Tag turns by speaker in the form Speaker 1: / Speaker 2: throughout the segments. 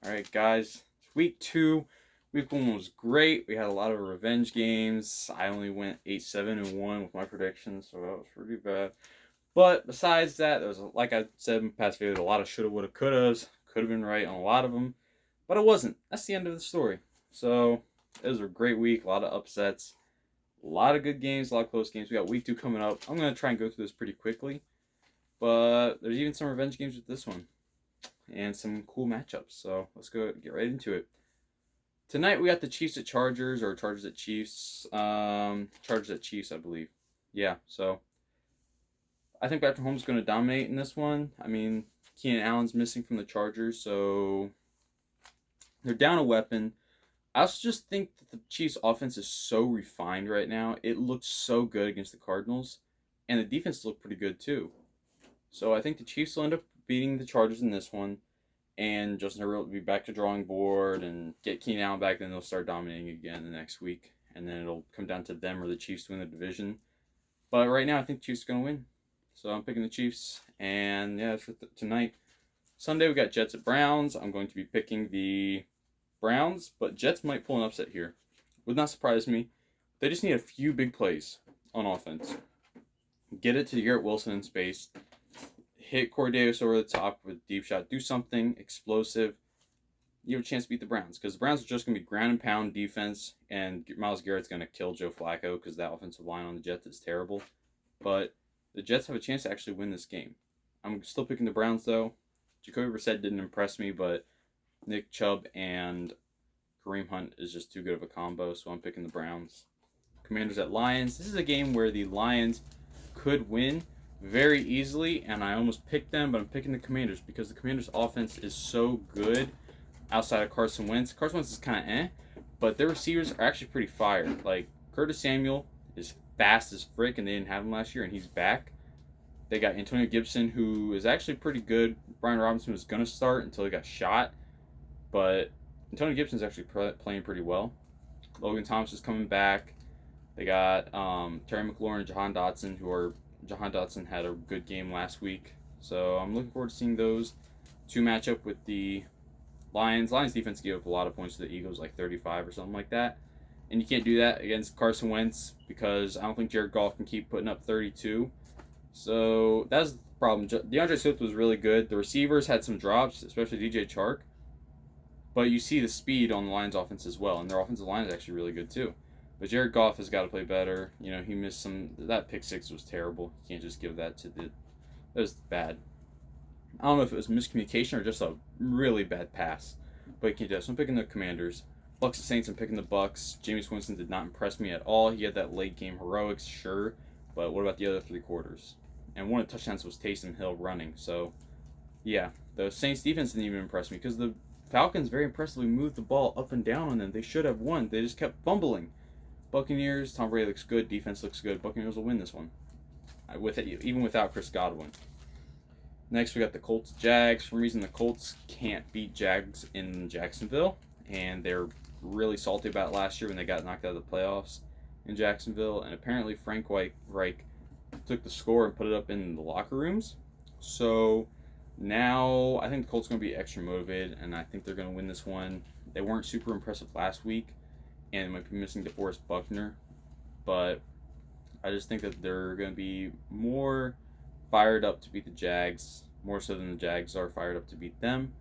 Speaker 1: All right, guys. It's week 2. Week 1 was great. We had a lot of revenge games. I only went 8-7-1 with my predictions, so that was pretty bad. But besides that, there was, like I said in the past video, a lot of shoulda, woulda, couldas. Could have been right on a lot of them, but it wasn't. That's the end of the story. So it was a great week. A lot of upsets. A lot of good games. A lot of close games. We got week 2 coming up. I'm gonna try and go through this pretty quickly, but there's even some revenge games with this one and some cool matchups. So let's go get right into it. Tonight we got the Chiefs at Chargers, or Chargers at Chiefs. Chargers at Chiefs, I believe. Yeah, so I think Patrick Mahomes is going to dominate in this one. I mean, Keenan Allen's missing from the Chargers, so they're down a weapon. I also just think that the Chiefs' offense is so refined right now. It looks so good against the Cardinals, and the defense looked pretty good too. So I think the Chiefs will end up beating the Chargers in this one, and Justin Herbert will be back to drawing board and get Keenan Allen back. Then they'll start dominating again the next week, and then it'll come down to them or the Chiefs to win the division. But right now, I think the Chiefs are going to win. So I'm picking the Chiefs, and yeah, for tonight. Sunday, we got Jets at Browns. I'm going to be picking the Browns, but Jets might pull an upset here. Would not surprise me. They just need a few big plays on offense. Get it to Garrett Wilson in space. Hit Corey Davis over the top with a deep shot. Do something explosive. You have a chance to beat the Browns, because the Browns are just going to be ground and pound defense, and Myles Garrett's going to kill Joe Flacco because that offensive line on the Jets is terrible. But the Jets have a chance to actually win this game. I'm still picking the Browns, though. Jacoby Brissett didn't impress me, but Nick Chubb and Kareem Hunt is just too good of a combo, so I'm picking the Browns. Commanders at Lions. This is a game where the Lions could win very easily, and I almost picked them, but I'm picking the Commanders because the Commanders' offense is so good outside of Carson Wentz. Carson Wentz is kind of but their receivers are actually pretty fire. Like, Curtis Samuel is fast as frick, and they didn't have him last year, and he's back. They got Antonio Gibson, who is actually pretty good. Brian Robinson was going to start until he got shot, but Antonio Gibson's actually playing pretty well. Logan Thomas is coming back. They got Terry McLaurin and Jahan Dotson had a good game last week, so I'm looking forward to seeing those two match up with the Lions. Lions defense gave up a lot of points to the Eagles, like 35 or something like that. And you can't do that against Carson Wentz because I don't think Jared Goff can keep putting up 32. So that's the problem. DeAndre Swift was really good. The receivers had some drops, especially DJ Chark. But you see the speed on the Lions offense as well, and their offensive line is actually really good too. But Jared Goff has got to play better. You know, he missed some. That pick six was terrible. You can't just give that to the. That was bad. I don't know if it was miscommunication or just a really bad pass. But you can't do that. So I'm picking the Commanders. Bucks and Saints, I'm picking the Bucks. Jameis Winston did not impress me at all. He had that late game heroics, sure. But what about the other 3 quarters? And one of the touchdowns was Taysom Hill running. So, yeah. The Saints defense didn't even impress me because the Falcons very impressively moved the ball up and down on them. They should have won. They just kept fumbling. Buccaneers, Tom Brady looks good. Defense looks good. Buccaneers will win this one. With it, even without Chris Godwin. Next, we got the Colts Jags. For some reason, the Colts can't beat Jags in Jacksonville, and they're really salty about it last year when they got knocked out of the playoffs in Jacksonville. And apparently, Frank Reich took the score and put it up in the locker rooms. So now I think the Colts are going to be extra motivated, and I think they're going to win this one. They weren't super impressive last week, and they might be missing DeForest Buckner, but I just think that they're going to be more fired up to beat the Jags, more so than the Jags are fired up to beat them.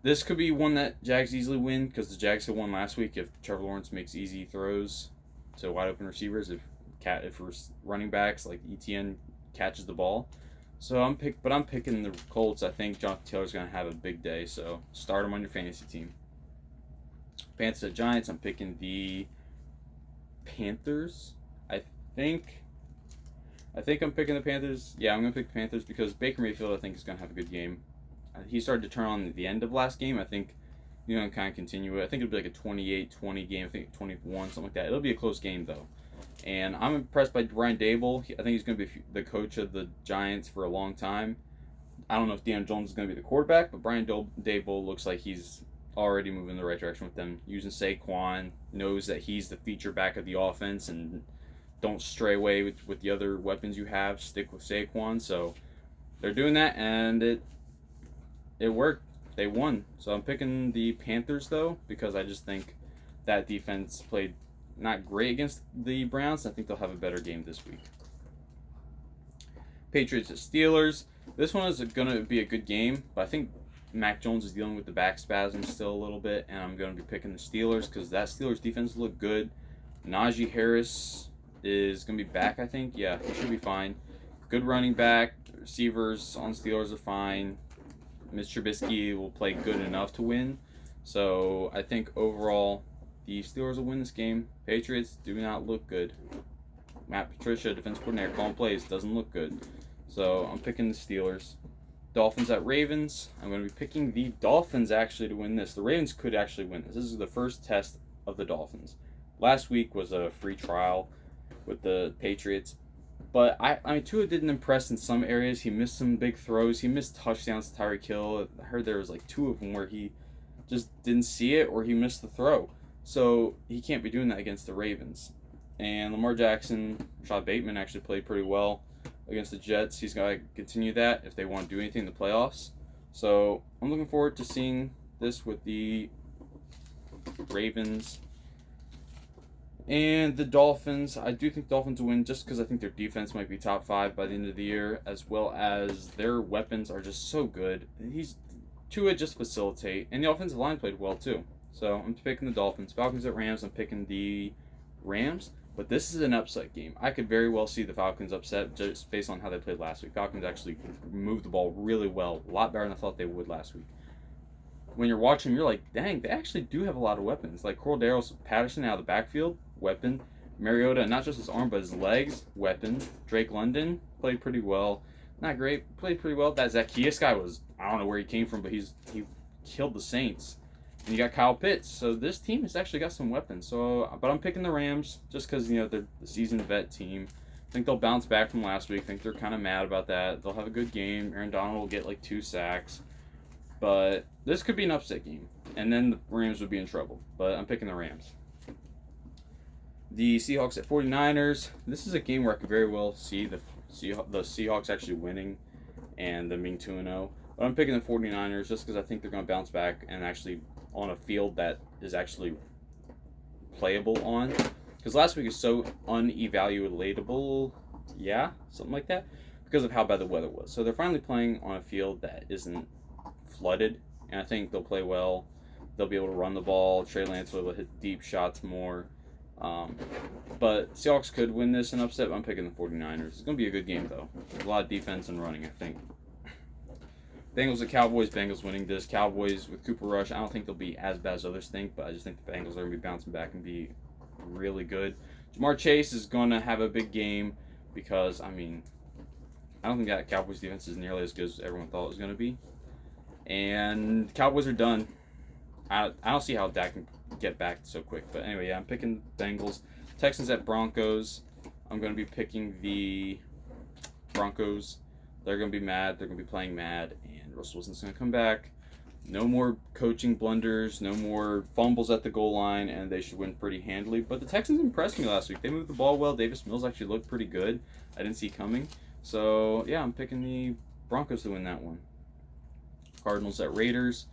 Speaker 1: This could be one that Jags easily win because the Jags had won last week if Trevor Lawrence makes easy throws to wide open receivers, if running backs like Etienne catches the ball. So I'm picking the Colts. I think Jonathan Taylor's going to have a big day, so start him on your fantasy team. Panthers at Giants, I'm picking the Panthers. I think I'm picking the Panthers. Yeah, I'm going to pick the Panthers because Baker Mayfield, I think, is going to have a good game. He started to turn on at the end of last game. I think you know, kind of continue it. I think it'll be like a 28-20 game. I think 21, something like that. It'll be a close game, though. And I'm impressed by Brian Daboll. I think he's going to be the coach of the Giants for a long time. I don't know if Deion Jones is going to be the quarterback, but Brian Daboll looks like he's already moving in the right direction with them. Using Saquon, knows that he's the feature back of the offense, and don't stray away with the other weapons you have. Stick with Saquon. So they're doing that, and it worked. they won. So I'm picking the Panthers though, because I just think that defense played not great against the Browns. I think they'll have a better game this week. Patriots at Steelers. This one is going to be a good game, but I think Mac Jones is dealing with the back spasms still a little bit, and I'm going to be picking the Steelers because that Steelers defense look good. Najee Harris is going to be back, I think. Yeah, he should be fine. Good running back. Receivers on Steelers are fine. Mitch Trubisky will play good enough to win. So I think overall the Steelers will win this game. Patriots do not look good. Matt Patricia, defense coordinator, calling plays, doesn't look good. So I'm picking the Steelers. Dolphins at Ravens. I'm going to be picking the Dolphins actually to win this. The Ravens could actually win this. This is the first test of the Dolphins. Last week was a free trial with the Patriots. But I mean, Tua didn't impress in some areas. He missed some big throws. He missed touchdowns to Tyreek Hill. I heard there was like 2 of them where he just didn't see it or he missed the throw. So he can't be doing that against the Ravens. And Lamar Jackson, Rashad Bateman actually played pretty well against the Jets. He's got to continue that if they want to do anything in the playoffs. So I'm looking forward to seeing this with the Ravens and the Dolphins. I do think Dolphins will win just because I think their defense might be top 5 by the end of the year, as well as their weapons are just so good. Tua just facilitate, and the offensive line played well too. So I'm picking the Dolphins. Falcons at Rams. I'm picking the Rams. But this is an upset game. I could very well see the Falcons upset just based on how they played last week. Falcons actually moved the ball really well, a lot better than I thought they would last week. When you're watching, you're like, dang, they actually do have a lot of weapons. Like Cordero Patterson out of the backfield, weapon. Mariota, not just his arm, but his legs, weapon. Drake London played pretty well. Not great, played pretty well. That Zacchaeus guy was, I don't know where he came from, but he killed the Saints. And you got Kyle Pitts. So this team has actually got some weapons. But I'm picking the Rams just because, they're the seasoned vet team. I think they'll bounce back from last week. I think they're kind of mad about that. They'll have a good game. Aaron Donald will get like 2 sacks. But this could be an upset game. And then the Rams would be in trouble. But I'm picking the Rams. The Seahawks at 49ers. This is a game where I could very well see the Seahawks actually winning and them being 2-0. But I'm picking the 49ers just because I think they're going to bounce back and actually on a field that is actually playable on. Because last week is so unevaluatable, something like that, because of how bad the weather was. So they're finally playing on a field that isn't flooded, and I think they'll play well. They'll be able to run the ball. Trey Lance will be able to hit deep shots more. But Seahawks could win this and upset, but I'm picking the 49ers. It's going to be a good game, though. There's a lot of defense and running, I think. Bengals at Cowboys. Bengals winning this. Cowboys with Cooper Rush. I don't think they'll be as bad as others think, but I just think the Bengals are going to be bouncing back and be really good. Jamar Chase is going to have a big game because, I don't think that Cowboys defense is nearly as good as everyone thought it was going to be. And the Cowboys are done. I don't see how Dak can get back so quick. But anyway, I'm picking Bengals. Texans at Broncos. I'm going to be picking the Broncos. They're going to be mad. They're going to be playing mad. And Russell Wilson's going to come back. No more coaching blunders. No more fumbles at the goal line. And they should win pretty handily. But the Texans impressed me last week. They moved the ball well. Davis Mills actually looked pretty good. I didn't see coming. So, yeah, I'm picking the Broncos to win that one. Cardinals at Raiders.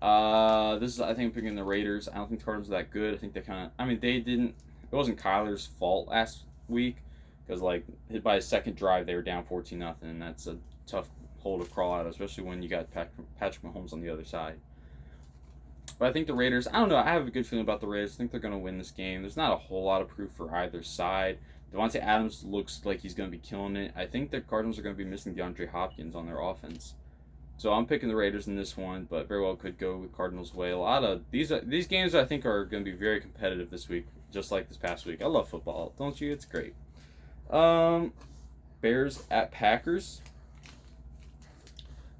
Speaker 1: I think I'm picking the Raiders. I don't think the Cardinals are that good. I think it wasn't Kyler's fault last week because by his second drive they were down 14-0, and that's a tough hole to crawl out of, especially when you got Patrick Mahomes on the other side. But I think the Raiders, I don't know, I have a good feeling about the Raiders. I think they're going to win this game. There's not a whole lot of proof for either side. Devontae Adams looks like he's going to be killing it. I think the Cardinals are going to be missing DeAndre Hopkins on their offense. So I'm picking the Raiders in this one, but very well could go with Cardinals' way. A lot of these games I think are going to be very competitive this week, just like this past week. I love football, don't you? It's great. Bears at Packers.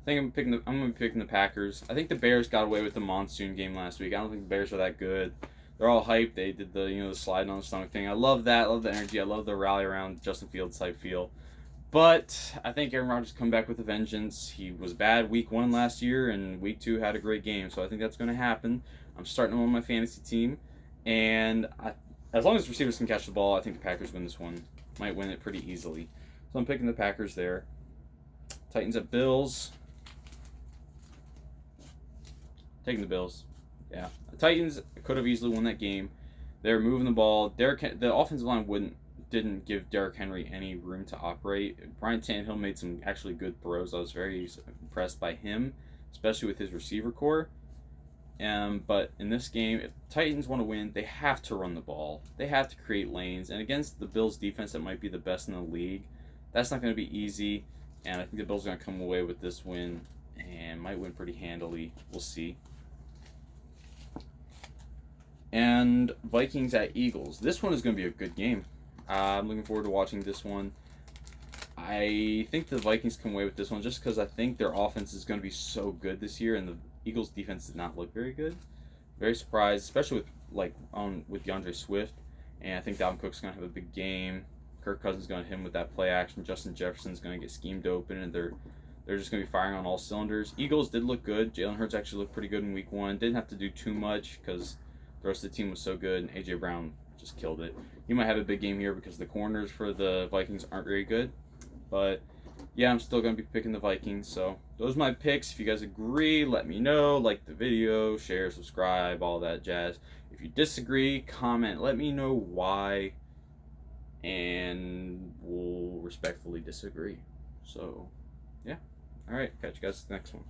Speaker 1: I think I'm going to be picking the Packers. I think the Bears got away with the monsoon game last week. I don't think the Bears are that good. They're all hyped. They did the sliding on the stomach thing. I love that. I love the energy. I love the rally around Justin Fields type feel. But I think Aaron Rodgers come back with a vengeance. He was bad week 1 last year, and week 2 had a great game. So I think that's going to happen. I'm starting him on my fantasy team. And as long as receivers can catch the ball, I think the Packers win this one. Might win it pretty easily. So I'm picking the Packers there. Titans at Bills. Taking the Bills. Yeah. The Titans could have easily won that game. They're moving the ball. The offensive line didn't give Derrick Henry any room to operate. Brian Tannehill made some actually good throws. I was very impressed by him, especially with his receiver core. But in this game, if the Titans want to win, they have to run the ball. They have to create lanes. And against the Bills defense that might be the best in the league, that's not going to be easy. And I think the Bills are going to come away with this win and might win pretty handily. We'll see. And Vikings at Eagles. This one is going to be a good game. I'm looking forward to watching this one. I think the Vikings come away with this one just because I think their offense is going to be so good this year, and the Eagles' defense did not look very good. Very surprised, especially with DeAndre Swift, and I think Dalvin Cook's going to have a big game. Kirk Cousins is going to hit him with that play action. Justin Jefferson's going to get schemed open, and they're just going to be firing on all cylinders. Eagles did look good. Jalen Hurts actually looked pretty good in Week 1. Didn't have to do too much because the rest of the team was so good, and A.J. Brown just killed it. He might have a big game here because the corners for the Vikings aren't very good. But, yeah, I'm still going to be picking the Vikings. So, those are my picks. If you guys agree, let me know. Like the video, share, subscribe, all that jazz. If you disagree, comment. Let me know why. And we'll respectfully disagree. So, yeah. All right. Catch you guys next one.